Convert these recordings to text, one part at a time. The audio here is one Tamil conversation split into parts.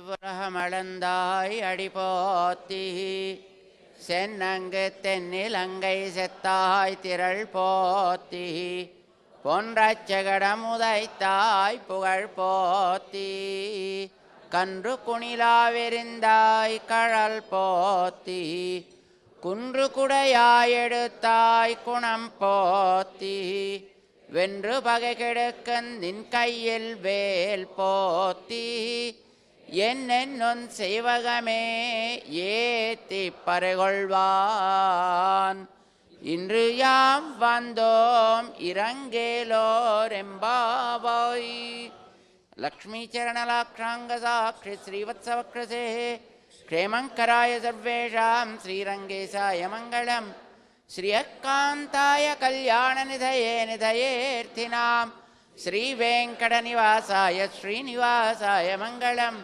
உலகமளந்தாய் அடிபோத்தி சென்னங்கு தென்னிலங்கை செத்தாய் திரள் போத்தி பொன்றச்சகடம் உதைத்தாய் புகழ் போத்தி கன்று குணிலாவெறிந்தாய் கழல் போத்தி குன்று குடையாய் எடுத்தாய் குணம் போத்தி வென்று பகை கெடுக்கந்தின் கையில் வேல் போத்தி என்னென்னொன் செய்வகமே ஏத்தி பறைகொள்வான் இன்று யாம் வந்தோம் இரங்கேலோர் எம்பாவாய். லக்ஷ்மீ சரணலாக்ஷாங்க சாட்சி ஸ்ரீவத்சவக்ரசே க்ஷேமங்கராய சர்வேஷாம் ஸ்ரீரங்கேசாய மங்களம். ஸ்ரீயக்காந்தாய கல்யாணநிதயே நிதயேர்த்தினாம் ஸ்ரீவேங்கடநிவாசாய ஸ்ரீனிவாசாய மங்களம்.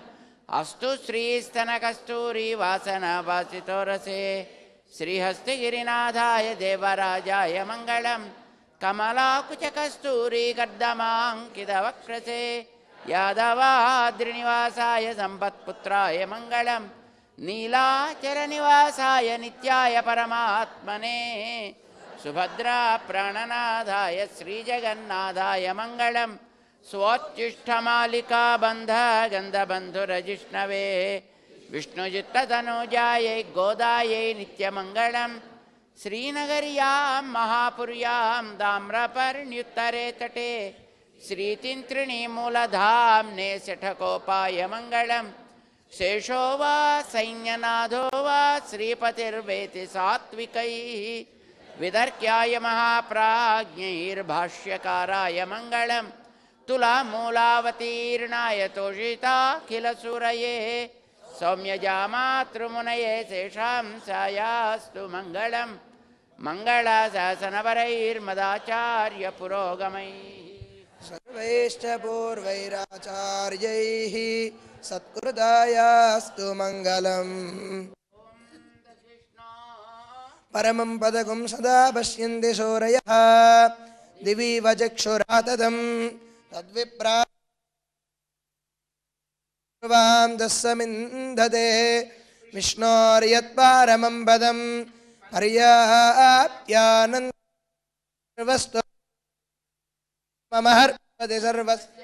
அஸ்து ஸ்ரீஸ்தனகஸ்தூரி வாசனவாசிதோரசே ஸ்ரீஹஸ்திகிரிநாதாய தேவராஜாய மங்களம். கமலாக்குச்சகஸ்தூரி கர்தமாங்கிதவக்ரசே யாதவாத்ரிநிவாசாய சம்பத்புத்ராய மங்களம். நீலாச்சரநிவாசாய நித்யாய பரமாத்மனே சுபத்ரா பிராணநாதாய ஸ்ரீஜகநாதாய மங்களம். ஸ்வோச்சிஷ்டமாலிகா பந்த கந்தபந்துரஜிஷ்ணவே விஷ்ணுஜித்ததனுஜாயை கோதாயை நித்யமங்களம். ஸ்ரீநகரியாம் மகாபுர்யாம் தாமிரபர்ண்யுத்தரே தटे ஸ்ரீதிந்த்ரிணி மூலதாம்னே சठकोपाय மங்களம். शेषो वा सैन्यनाथो वा श्रीपतिर्वेति सात्विकैः विदर्क्याय महाप्राज्ञैर्भाष्यकाराय मङ्गलम्. तुलामूलावतीर्णाय तोषिताखिलसूरये सौम्यजामातृमुनये शेषां सायास्तु मङ्गलम्. मङ्गलाशासनपरैर्मदाचार्यपुरोगमैः सर्वैश्च पूर्वैराचार्यैः सत्कृतायास्तु मङ्गलम्. परमं पदकं सदा पश्यन्ति शौरयः दिवि वचक्षुराततं तद्विप्रां दस्समिन्धते विष्णोर्यत्पारमं पदं पर्याप्यानन्दवस्तु ममहर्पति सर्वस्य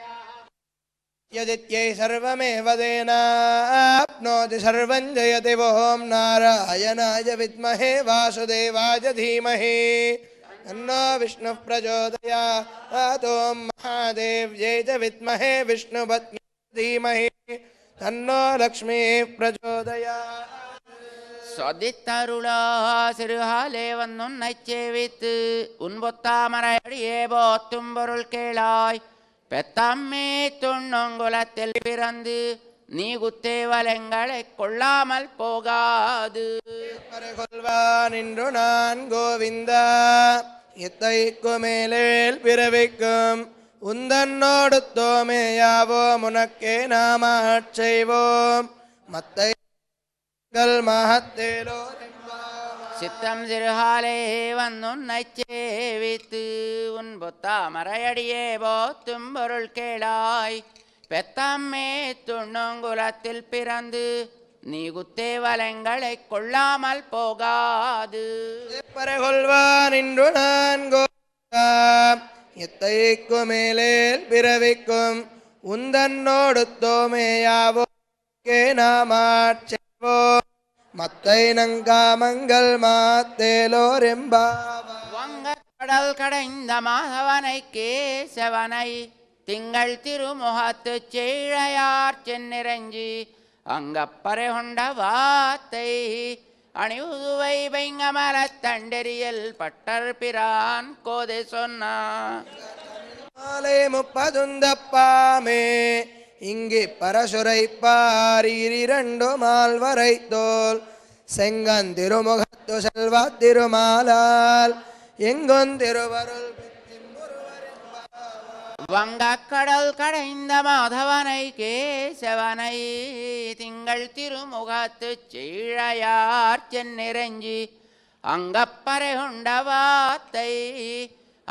यदित्यै सर्वमेव तेनाप्नोति सर्वं जयति. ओं नारायणाय विद्महे वासुदेवाय धीमहि तन्नो विष्णुः प्रचोदयात्. ओं महादेव्यै च विद्महे विष्णुपत्न्यै धीमहि तन्नो लक्ष्मीः प्रचोदयात्. சொதித்தருளா சிறுகாலே வந்துன்னை சேவித்து உன்பொத்தாமரையடியே போத்தும் பொருள் கேளாய். பெத்தம்மே துண்ணொங்குலத்தில் பிறந்து நீ குத்தேவலங்களை கொள்ளாமல் போகாது. கொள்வான் இன்று நான் கோவிந்தா இத்தைக்கு மேலேல் பிறவிக்கும் உந்தன்னோடு தோமேயாவோம் உனக்கே நாம செய்வோம் மத்தை மகத்தேலோ. சித்தம் சிறுகாலே வந்துன்னை சேவித்து உன் பொத்தாமரையடியே போத்தும் பொருள் கேளாய். பெத்தம்மே துண்ணங்குலத்தில் பிறந்து நீ குத்தேவலங்களை கொள்ளாமல் போகாது. பரகொள்வான் இன்று நான் கோவிந்தா எத்தைக்கு மேலேல் பிறவிக்கும் உந்தன்னோடு தோமேயாவோக்கே நாமாட்செய்வோம் மத்தை நங்காமங்கள் மாத்தேலோரெம்பாவ. வங்க கடல் கடைந்த மாதவனை கேசவனை திங்கள் திருமுகத்து செய்ழையார் சென்னிரஞ்சி அங்கப்பறை கொண்ட வாத்தை அணிவுதுவை பைங்கமலத் தண்டெறியல் பட்டர் பிரான் கோதை சொன்னார். 30 இங்கு பரசுரைப்பார் இரண்டு மால்வரை தோல் செங்கன் திருமுகத்து செல்வா திருமாலால் எங்கொன் திருவருள். வங்கக்கடல் கடைந்த மாதவனை கேசவனை திங்கள் திருமுகத்து செய்ழையார் சென்னிரஞ்சி அங்கப்பறை கொண்ட வாத்தை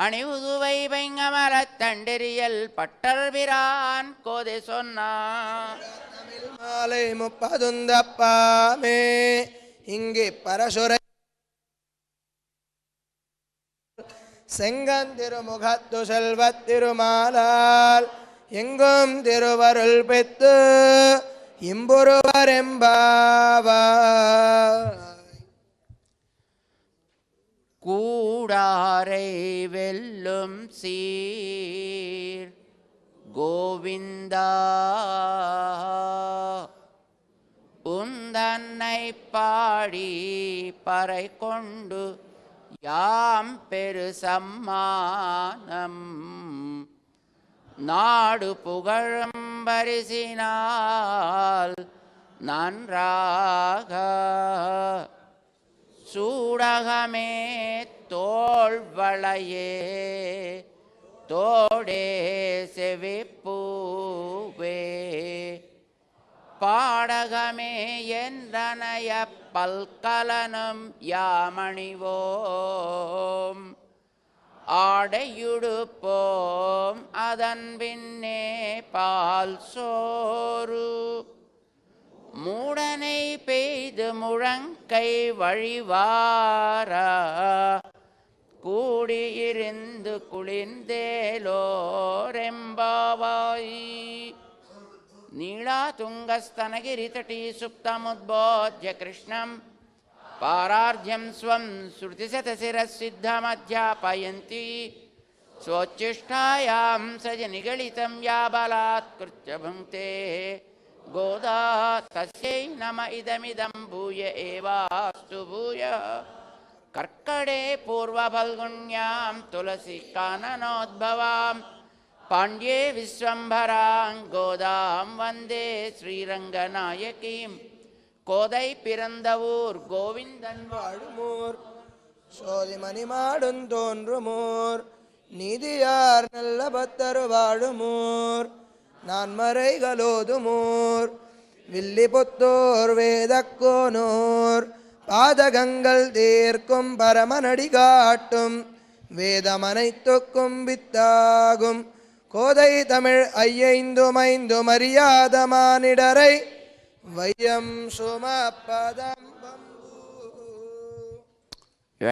அணிவுதுவை பைங்கமலத் தண்டெறியல் பட்டர் பிரான் கோதை சொன்னார். மாலை முப்பதுந்தப்பாமே இங்கே பரசுரை செங்கந்திருமுகத்து செல்வத் திருமாலால் எங்கும் திருவருள் பெத்து இம்புருவரெம்பாவாய். கூடாரை வெல்லும் சீர் கோவிந்தா உந்தன்னை பாடி பறை கொண்டு யாம் பெரு சம்மானம் நாடு புகழும் பரிசினால் நன்றாக சூடகமே தோள்வளையே தோடே செவிப்பூவே பாடகமே என்றனைய பல்கலனும் யாமணிவோம் ஆடையுடுப்போம் அதன் பின்னே பால் சோறு மூடனை பெய்து முழங்கை வழிவார கூடியிருந்து குளிர்ந்தேலோரெம்பாவாய். நீளா துங்கஸ்தனகிரிதட்டி சுப்தமுத்போத்ய கிருஷ்ணம் பாரார்ஜ்யம் ஸ்வம் ஸ்ருதிசதசிரசித்தமத்யாபயந்தி ஸ்வோச்சிஷ்டாயாம் சஜ நிகழிதம் யாபலாத்கிருத்ய புங்க்தே கோதா தஸ்யை நம இதமிதம் பூய ஏவாஸ்து பூயः. கர்க்கடே பூர்வபல்குண்யாம் துளசி கானனோத்பவாம் பாண்ட்யே விஸ்வம்பராங் கோதாம் வந்தே ஸ்ரீரங்கநாயகீம். கோதை பிறந்த ஊர் கோவிந்தன் வாழுமூர் சோதிமணி மாடும் தோன்றுமூர் நீதியார் நல்ல பத்தரு வாழுமூர் நான்மறைகளோதுமூர் வில்லிபுத்தூர் வேதக்கோனூர் பாதகங்கள் தீர்க்கும் பரமனடி காட்டும் வேதமனைத்துக்கும் வித்தாகும் கோதை தமிழ் ஐயைந்துமைந்து மரியாத மானிடரை வையம் சுமப்பத